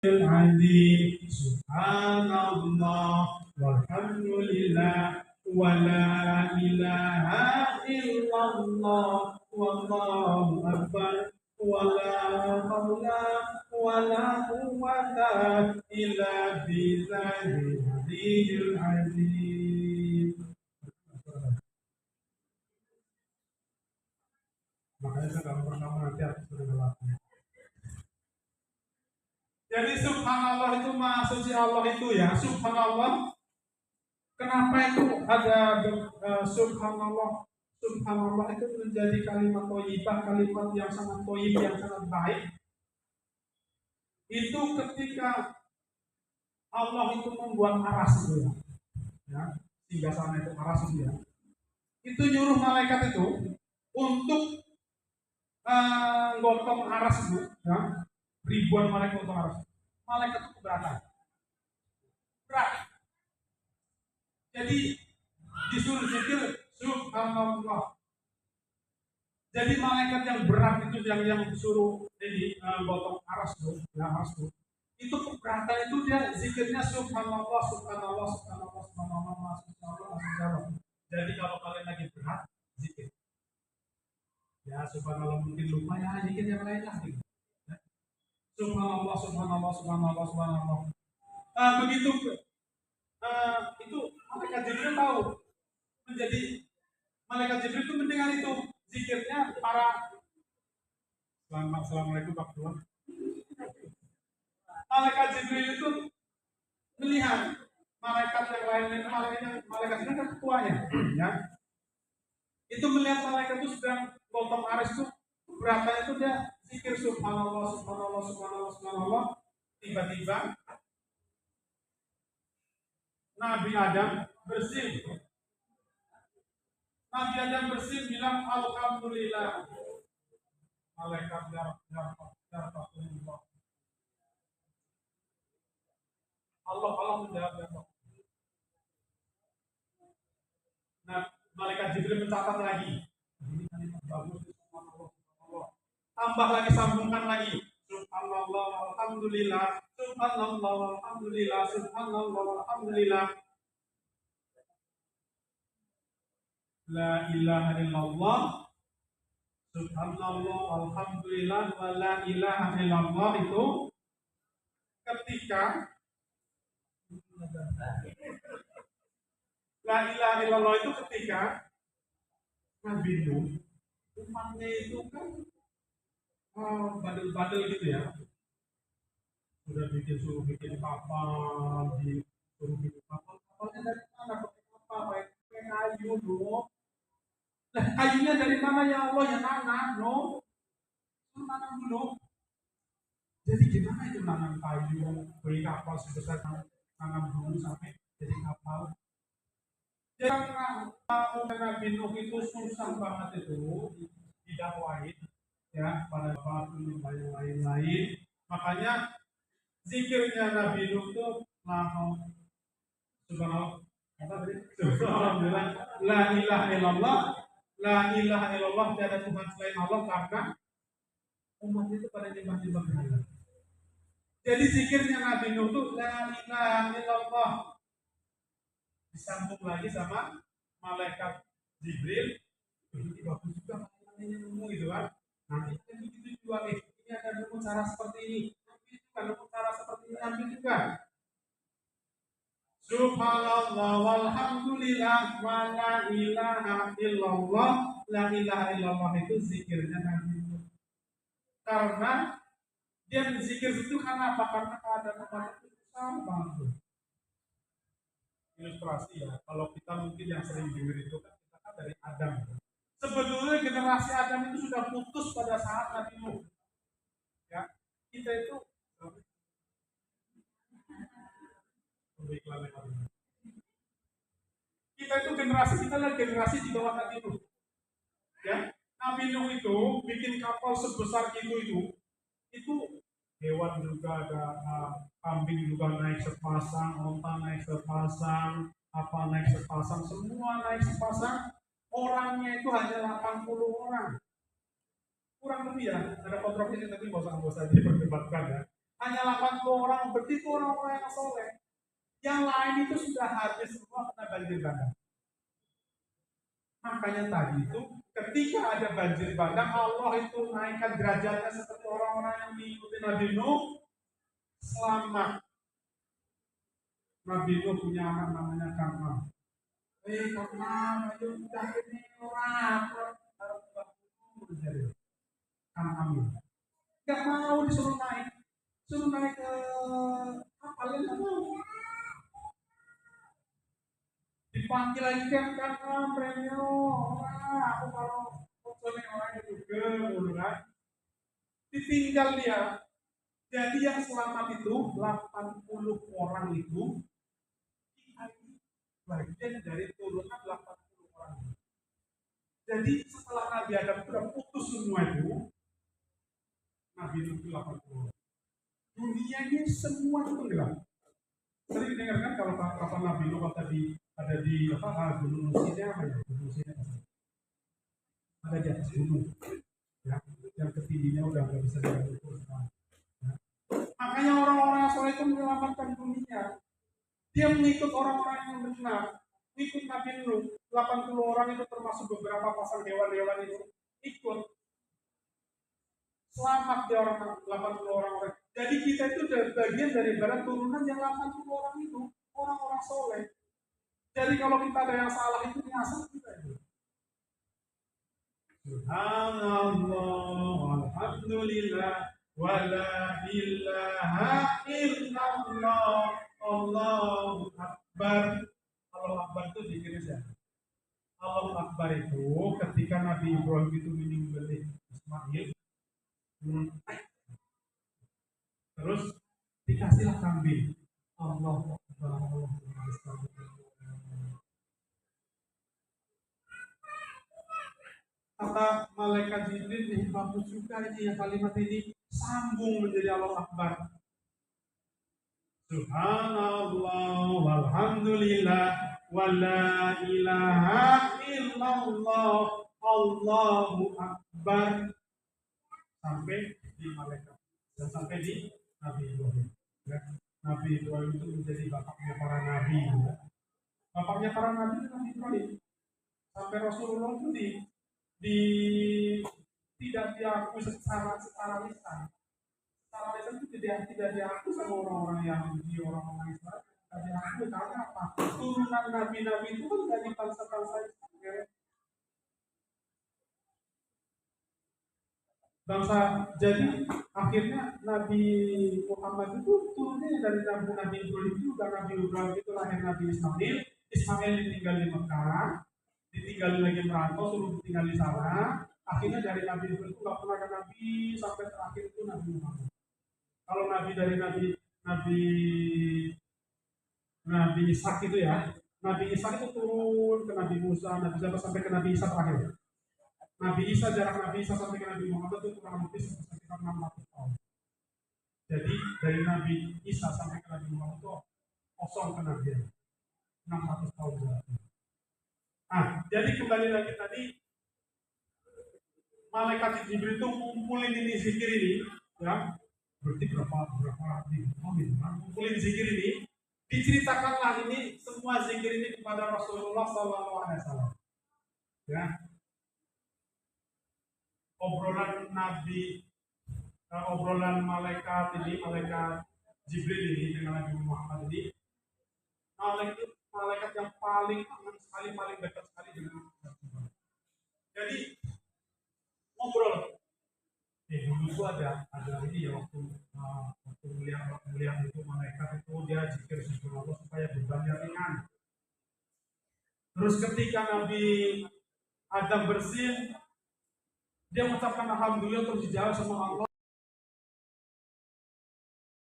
العظيم سبحان الله والحمد لله ولا إله إلا الله والله أكبر ولا حول ولا قوة إلا بالله العلي العظيم. Makanya saya kalau pertama nanti aku sudah ngelakuin. Jadi subhanallah itu maha suci Allah itu ya, subhanallah. Kenapa itu ada subhanallah? Subhanallah itu menjadi kalimat thayyibah, kalimat yang sangat thayyib, yang sangat baik. Itu ketika Allah itu membuat aras itu ya, sehingga sana itu aras itu ya. Itu nyuruh malaikat itu untuk gotong aras itu, ya. Ribuan malaikat gotong aras. Malaikat itu keberatan. Berat. Jadi disuruh zikir subhanallah. Jadi malaikat yang berat itu yang disuruh ini gotong aras itu, ya aras itu keberatan itu dia zikirnya subhanallah, subhanallah, subhanallah, subhanallah, subhanallah, subhanallah. Jadi kalau kalian lagi berat, zikir. Ya subhanallah mungkin lupa ya zikir yang lain lah gitu. Ya. Subhanallah, subhanallah, subhanallah, subhanallah. Begitu itu malaikat Jibril tahu menjadi malaikat Jibril itu mendengar itu zikirnya para Assalamualaikum Pak Tuhan. Malaikat Jibril itu melihat malaikat yang lainnya, malaikat itu kan ketuanya, ya. Itu melihat malaikat itu sedang gotong aris itu beratnya itu dia zikir subhanallah, subhanallah, subhanallah, subhanallah. Tiba-tiba Nabi Adam bersin. Nabi Adam bersin bilang alhamdulillah. Malaikat Allah menjawab ya. Nah, malaikat Jibril mencatat lagi. Ini kalimat bagus, subhanallah. Tambah lagi, sambungkan lagi. Subhanallah, alhamdulillah. Subhanallah, alhamdulillah. Subhanallah, alhamdulillah. La ilaha illallah. Subhanallah, alhamdulillah, wa la ilaha illallah itu ketika la ilaha illallah itu ketika Nabi Nuh umatnya itu kan badal-badal gitu ya, sudah suruh bikin kapal, disuruh bikin kapalnya dari mana, pakai kapal, pakai kayu dong. Nah kayunya dari mana ya Allah, yang nanam no, nanam dulu. Jadi gimana itu nanam kayu, beli kapal sebesar nanam dulu sampai jadi kapal. Jangan Nabi Nuh itu susah banget itu didakwain ya pada waktu yang lain-lain. Makanya zikirnya Nabi Nuh itu subhanallah, la ilaha illallah, la ilaha illallah, tiada Tuhan selain Allah, karena umat itu pada nyembah-nyembah berhala. Jadi zikirnya Nabi Nuh itu la ilaha illallah. Disambung lagi sama malaikat Jibril, ini bagus juga katanya nemu gitu kan. Nanti kan begitu juga, ini ada nemu cara seperti ini, nanti juga nemu cara seperti ini, nanti juga. Subhanallah walhamdulillah wa la ilaha illallah. La ilaha illallah itu zikirnya Nabi Nuh. Karena dia berzikir itu karena apa? Karena keadaan umat itu sama banget. Ilustrasi ya, kalau kita mungkin yang sering dengar itu kan kita kan dari Adam. Sebetulnya generasi Adam itu sudah putus pada saat Nabi Nuh. Ya, kita itu generasi kita adalah generasi di bawah Nabi Nuh. Ya, Nabi Nuh itu bikin kapal sebesar itu hewan juga ada, kambing juga naik sepasang, onta naik sepasang, apa naik sepasang, semua naik sepasang. Orangnya itu hanya 80 orang. Kurang lebih ya, ada kontroversi tapi nggak usah diperdebatkan ya. Hanya 80 orang, berarti itu orang-orang yang soleh. Yang lain itu sudah habis semua kena banjir bandang. Makanya tadi itu ketika ada banjir bandang, Allah itu naikkan derajatnya seperti orang-orang yang mengikuti Nabi Nuh, selamat. Nabi Nuh punya anak namanya Kan'an. Kan'an, ayo udah ini orang Kan'an. Gak mau disuruh naik ke kapal, yang mau. Dipanggil lagi kan Premio, aku kalau fotonya orang juga, kan? Ditinggal dia. Jadi yang selamat itu 80 orang itu bagian dari turunan 80 orang. Jadi setelah Nabi Adam sudah putus semua itu, Nabi itu 80. Dunia ini semua itu tenggelam. Sering dengarkan kalau kapan Nabi Nuh tadi ada di gunung Nusinya apa ya? Gunung Nusinya ada di atas gunung. Ya, yang ketingginya udah nggak bisa diukur. Ya. Makanya orang-orang soleh itu menyelamatkan dunia. Dia mengikut orang-orang yang benar, mengikut Nabi Nuh. 80 orang itu termasuk beberapa pasang hewan-hewan itu ikut. Selamat di orang 80 orang. Jadi kita itu bagian dari barat turunan yang 80 orang itu orang-orang soleh. Jadi kalau kita ada yang salah itu nyasar kita itu. Subhanallah, alhamdulillah, wala ilaha illallah, Allahu Akbar. Allahu Akbar itu dikira siapa? Allahu Akbar itu ketika Nabi Ibrahim itu menyembelih Ismail, terus dikasihlah kambing. Allahu Akbar, Allahu Akbar. Kata malaikat Jibril, nih bagus juga ini yang kalimat ini sambung menjadi Allahu Akbar. Subhanallah walhamdulillah wala ilaha illallah Allahu Akbar sampai di malaikat dan sampai di Nabi Ibrahim. Ya. Nabi Ibrahim itu menjadi bapaknya para nabi. Ya. Bapaknya para nabi itu Nabi Ibrahim. Sampai Rasulullah itu tidak diakui secara lisan. Secara lisan itu tidak diakui sama orang-orang yang di orang-orang Islam. Tidak diakui karena apa? Turunan nabi-nabi itu kan dari bangsa-bangsa Islam. Ya. Bangsa jadi akhirnya Nabi Muhammad itu turunnya dari Nabi Ibrahim juga. Nabi Ibrahim itu lahir Nabi Ismail. Ismail ditinggal di Mekah, ditinggal lagi merantau, suruh tinggal di sana. Akhirnya dari Nabi Ibrahim itu nggak pernah ada Nabi sampai terakhir itu Nabi Muhammad. Kalau Nabi dari Nabi Ishak itu ya, Nabi Ishak itu turun ke Nabi Musa, Nabi Musa sampai ke Nabi Isa terakhir. Nabi Isa, jarak Nabi Isa sampai ke Nabi Muhammad itu kurang lebih sekitar 600 tahun. Jadi dari Nabi Isa sampai ke Nabi Muhammad itu kosong kenabian, 600 tahun berarti. Nah, jadi kembali lagi tadi malaikat Jibril itu ngumpulin ini zikir ini, ya berarti berapa ngumpulin zikir ini, diceritakanlah ini semua zikir ini kepada Rasulullah SAW. Ya, obrolan Nabi, obrolan malaikat ini, malaikat Jibril ini dengan Nabi Muhammad ini, malaikat yang paling paling dekat sekali dengan Tuhan. Jadi ngobrol. Dulu itu ada ini ya waktu melihat itu malaikat itu dia zikir subhanallah supaya bebannya ringan. Terus ketika Nabi Adam bersin, dia mengucapkan alhamdulillah terus dijawab sama Allah.